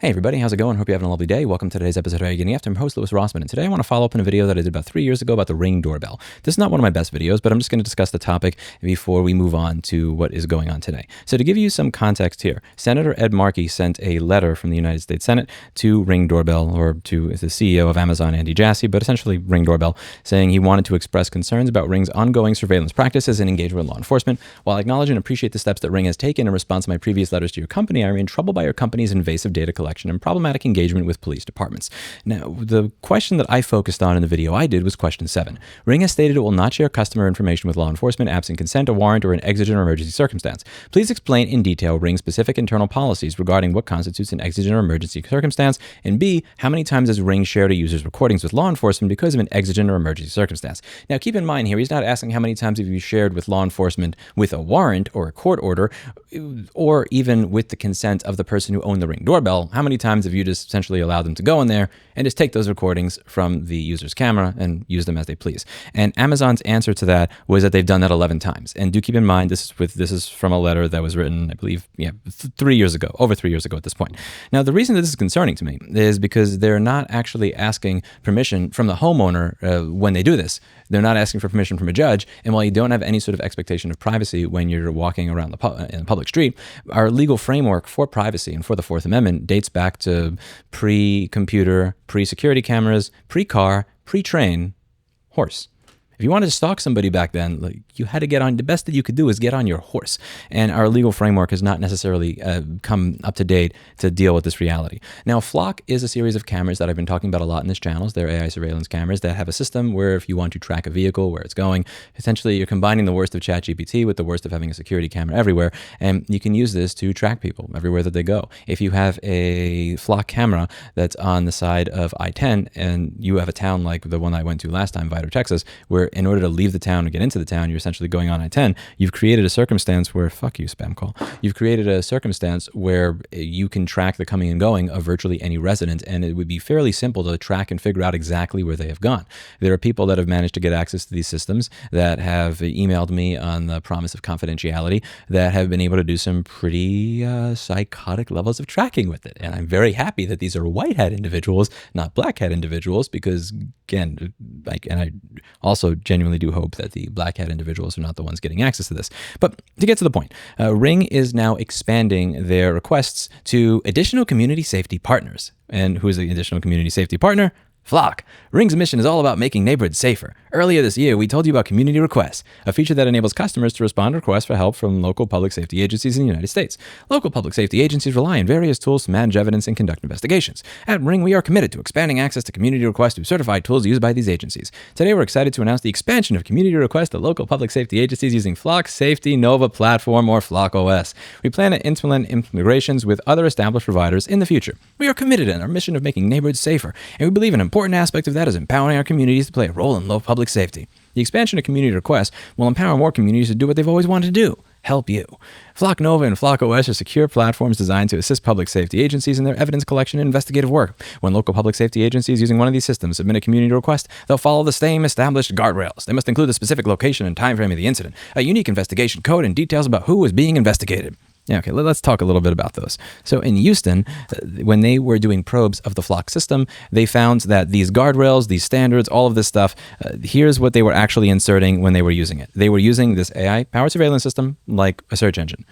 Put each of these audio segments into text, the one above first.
Hey everybody, how's it going? Hope you're having a lovely day. Welcome to today's episode of How You Getting After. I'm host Louis Rossman, and today I want to follow up on a video that I did about 3 years ago about the Ring doorbell. This is not one of my best videos, but I'm just going to discuss the topic before we move on to what is going on today. So to give you some context here, Senator Ed Markey sent a letter from the United States Senate to Ring doorbell, or to the CEO of Amazon, Andy Jassy, but essentially Ring doorbell, saying he wanted to express concerns about Ring's ongoing surveillance practices and engagement with law enforcement. While I acknowledge and appreciate the steps that Ring has taken in response to my previous letters to your company, I remain troubled by your company's invasive data collection and problematic engagement with police departments. Now, the question that I focused on in the video I did was question 7. Ring has stated it will not share customer information with law enforcement absent consent, a warrant, or an exigent or emergency circumstance. Please explain in detail Ring's specific internal policies regarding what constitutes an exigent or emergency circumstance, and B, how many times has Ring shared a user's recordings with law enforcement because of an exigent or emergency circumstance. Now, keep in mind here, he's not asking how many times have you shared with law enforcement with a warrant or a court order, or even with the consent of the person who owned the Ring doorbell. How many times have you just essentially allow them to go in there and just take those recordings from the user's camera and use them as they please? And Amazon's answer to that was that they've done that 11 times. And do keep in mind, this is from a letter that was written, I believe, 3 years ago, over 3 years ago at this point. Now, the reason that this is concerning to me is because they're not actually asking permission from the homeowner when they do this. They're not asking for permission from a judge. And while you don't have any sort of expectation of privacy when you're walking around in the public street, our legal framework for privacy and for the Fourth Amendment dates back to pre-computer, pre-security cameras, pre-car, pre-train, horse. If you wanted to stalk somebody back then, you had to get on, the best that you could do is get on your horse. And our legal framework has not necessarily come up to date to deal with this reality. Now, Flock is a series of cameras that I've been talking about a lot in this channel. They're AI surveillance cameras that have a system where if you want to track a vehicle, where it's going, essentially you're combining the worst of ChatGPT with the worst of having a security camera everywhere. And you can use this to track people everywhere that they go. If you have a Flock camera that's on the side of I-10 and you have a town like the one I went to last time, Vidor, Texas, where in order to leave the town or get into the town, you're essentially going on I-10, you've created a circumstance where, fuck you, spam call, you've created a circumstance where you can track the coming and going of virtually any resident, and it would be fairly simple to track and figure out exactly where they have gone. There are people that have managed to get access to these systems that have emailed me on the promise of confidentiality that have been able to do some pretty psychotic levels of tracking with it. And I'm very happy that these are white hat individuals, not black hat individuals, because again, I also genuinely do hope that the black hat individuals are not the ones getting access to this. But to get to the point, Ring is now expanding their requests to additional community safety partners. And who is the additional community safety partner? Flock. Ring's mission is all about making neighborhoods safer. Earlier this year, we told you about Community Requests, a feature that enables customers to respond to requests for help from local public safety agencies in the United States. Local public safety agencies rely on various tools to manage evidence and conduct investigations. At Ring, we are committed to expanding access to Community Requests through certified tools used by these agencies. Today, we're excited to announce the expansion of Community Requests to local public safety agencies using Flock Safety Nova Platform, or Flock OS. We plan to implement integrations with other established providers in the future. We are committed in our mission of making neighborhoods safer, and we believe an important aspect of that is empowering our communities to play a role in low public safety. The expansion of Community Requests will empower more communities to do what they've always wanted to do: help you. Flock Nova and Flock OS are secure platforms designed to assist public safety agencies in their evidence collection and investigative work. When local public safety agencies using one of these systems submit a community request, they'll follow the same established guardrails. They must include the specific location and time frame of the incident, a unique investigation code, and details about who is being investigated. Yeah, okay, let's talk a little bit about those. So in Houston, when they were doing probes of the Flock system, they found that these guardrails, these standards, all of this stuff, here's what they were actually inserting when they were using it. They were using this AI-powered surveillance system like a search engine.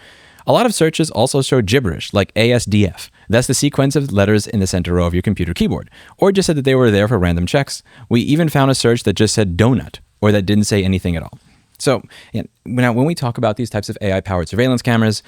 A lot of searches also show gibberish, like ASDF. That's the sequence of letters in the center row of your computer keyboard. Or just said that they were there for random checks. We even found a search that just said donut, or that didn't say anything at all. So now when we talk about these types of AI-powered surveillance cameras,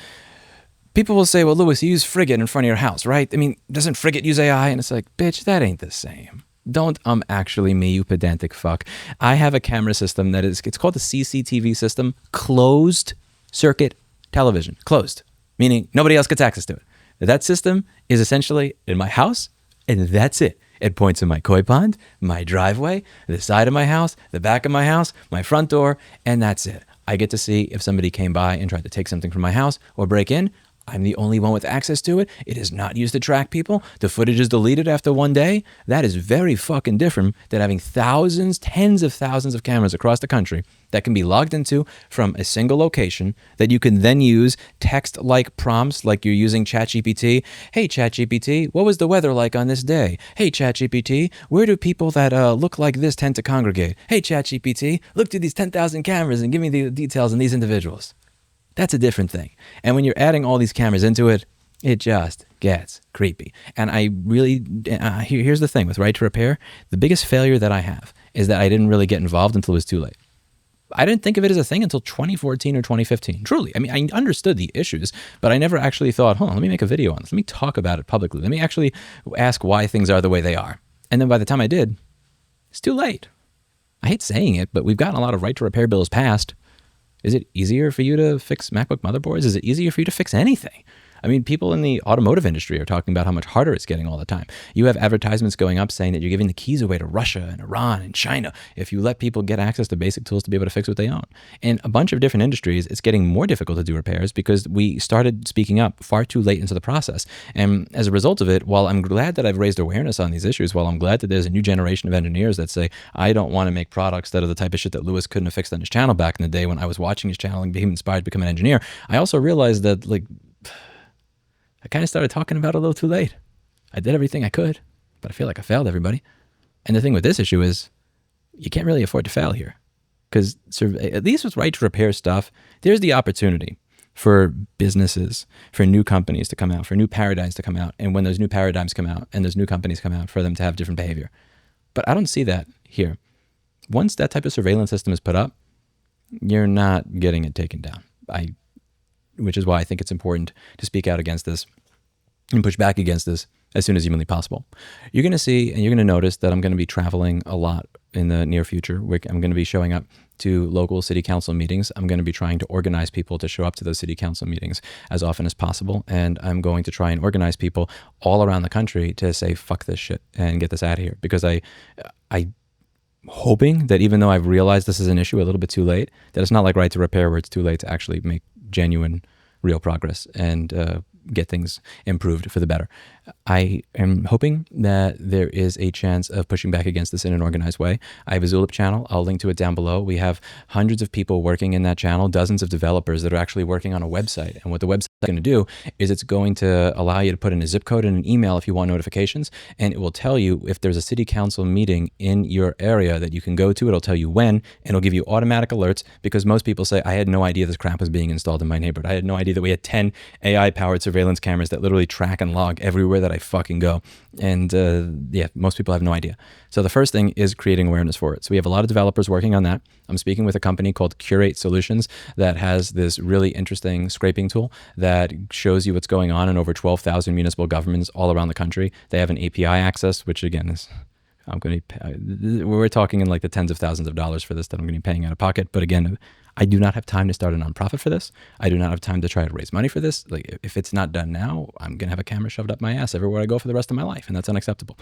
people will say, well, Louis, you use Frigate in front of your house, right? I mean, doesn't Frigate use AI? And it's like, bitch, that ain't the same. Don't actually me, you pedantic fuck. I have a camera system it's called the CCTV system, closed circuit television. Closed, meaning nobody else gets access to it. That system is essentially in my house, and that's it. It points in my koi pond, my driveway, the side of my house, the back of my house, my front door, and that's it. I get to see if somebody came by and tried to take something from my house or break in. I'm the only one with access to it. It is not used to track people. The footage is deleted after one day. That is very fucking different than having thousands, tens of thousands of cameras across the country that can be logged into from a single location that you can then use text-like prompts like you're using ChatGPT. Hey, ChatGPT, what was the weather like on this day? Hey, ChatGPT, where do people that look like this tend to congregate? Hey, ChatGPT, look through these 10,000 cameras and give me the details on these individuals. That's a different thing. And when you're adding all these cameras into it, it just gets creepy. And I really, here's the thing with Right to Repair. The biggest failure that I have is that I didn't really get involved until it was too late. I didn't think of it as a thing until 2014 or 2015. Truly. I mean, I understood the issues, but I never actually thought, let me make a video on this. Let me talk about it publicly. Let me actually ask why things are the way they are. And then by the time I did, it's too late. I hate saying it, but we've gotten a lot of Right to Repair bills passed. Is it easier for you to fix MacBook motherboards? Is it easier for you to fix anything? I mean, people in the automotive industry are talking about how much harder it's getting all the time. You have advertisements going up saying that you're giving the keys away to Russia and Iran and China if you let people get access to basic tools to be able to fix what they own. In a bunch of different industries, it's getting more difficult to do repairs because we started speaking up far too late into the process. And as a result of it, while I'm glad that I've raised awareness on these issues, while I'm glad that there's a new generation of engineers that say, I don't want to make products that are the type of shit that Lewis couldn't have fixed on his channel back in the day when I was watching his channel and became inspired to become an engineer, I also realized that, I kind of started talking about it a little too late. I did everything I could, but I feel like I failed everybody. And the thing with this issue is you can't really afford to fail here because at least with Right to Repair stuff, there's the opportunity for businesses, for new companies to come out, for new paradigms to come out. And when those new paradigms come out and those new companies come out, for them to have different behavior. But I don't see that here. Once that type of surveillance system is put up, you're not getting it taken down. Which is why I think it's important to speak out against this and push back against this as soon as humanly possible. You're going to see and you're going to notice that I'm going to be traveling a lot in the near future. I'm going to be showing up to local city council meetings. I'm going to be trying to organize people to show up to those city council meetings as often as possible. And I'm going to try and organize people all around the country to say, fuck this shit and get this out of here. Because I'm hoping that even though I've realized this is an issue a little bit too late, that it's not like Right to Repair where it's too late to actually make genuine, real progress and get things improved for the better. I am hoping that there is a chance of pushing back against this in an organized way. I have a Zulip channel. I'll link to it down below. We have hundreds of people working in that channel, dozens of developers that are actually working on a website. And what the website is going to do is it's going to allow you to put in a zip code and an email if you want notifications. And it will tell you if there's a city council meeting in your area that you can go to. It'll tell you when, and it'll give you automatic alerts because most people say, I had no idea this crap was being installed in my neighborhood. I had no idea that we had 10 AI-powered surveillance cameras that literally track and log everywhere that I fucking go. And most people have no idea. So the first thing is creating awareness for it. So we have a lot of developers working on that. I'm speaking with a company called Curate Solutions that has this really interesting scraping tool that shows you what's going on in over 12,000 municipal governments all around the country. They have an API access, which again is, we're talking in like the tens of thousands of dollars for this that I'm going to be paying out of pocket. But again, I do not have time to start a nonprofit for this. I do not have time to try to raise money for this. Like, if it's not done now, I'm going to have a camera shoved up my ass everywhere I go for the rest of my life, and that's unacceptable.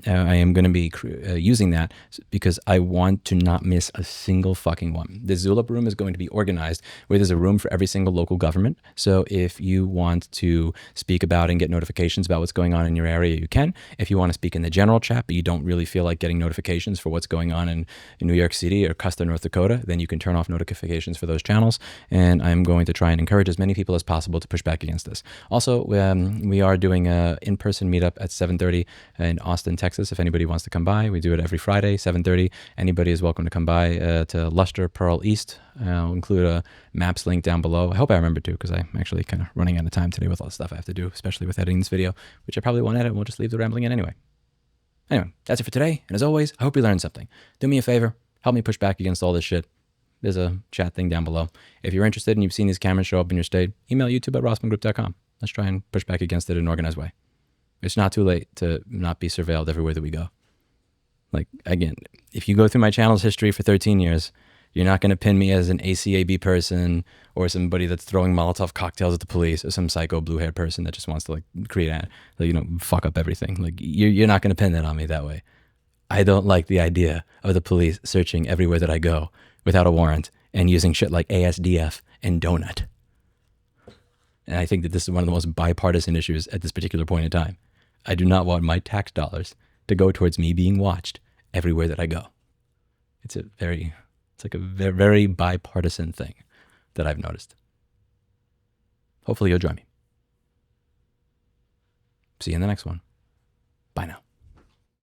I am going to be using that because I want to not miss a single fucking one. The Zulip room is going to be organized where there's a room for every single local government. So if you want to speak about and get notifications about what's going on in your area, you can. If you want to speak in the general chat, but you don't really feel like getting notifications for what's going on in New York City or Custer, North Dakota, then you can turn off notifications for those channels, and I'm going to try and encourage as many people as possible to push back against this. Also, we are doing an in-person meetup at 7:30 in Austin, Texas. If anybody wants to come by, we do it every Friday, 7:30. Anybody is welcome to come by to Lustre Pearl East. I'll include a maps link down below. I hope I remember to, because I'm actually kind of running out of time today with all the stuff I have to do, especially with editing this video, which I probably won't edit. We'll just leave the rambling in anyway. Anyway, that's it for today. And as always, I hope you learned something. Do me a favor, help me push back against all this shit. There's a chat thing down below. If you're interested and you've seen these cameras show up in your state, email youtube@rossmangroup.com. Let's try and push back against it in an organized way. It's not too late to not be surveilled everywhere that we go. Like, again, if you go through my channel's history for 13 years, you're not going to pin me as an ACAB person or somebody that's throwing Molotov cocktails at the police or some psycho blue-haired person that just wants to fuck up everything. Like, you're not going to pin that on me that way. I don't like the idea of the police searching everywhere that I go without a warrant and using shit like ASDF and Donut. And I think that this is one of the most bipartisan issues at this particular point in time. I do not want my tax dollars to go towards me being watched everywhere that I go. It's like a very bipartisan thing that I've noticed. Hopefully you'll join me. See you in the next one. Bye now.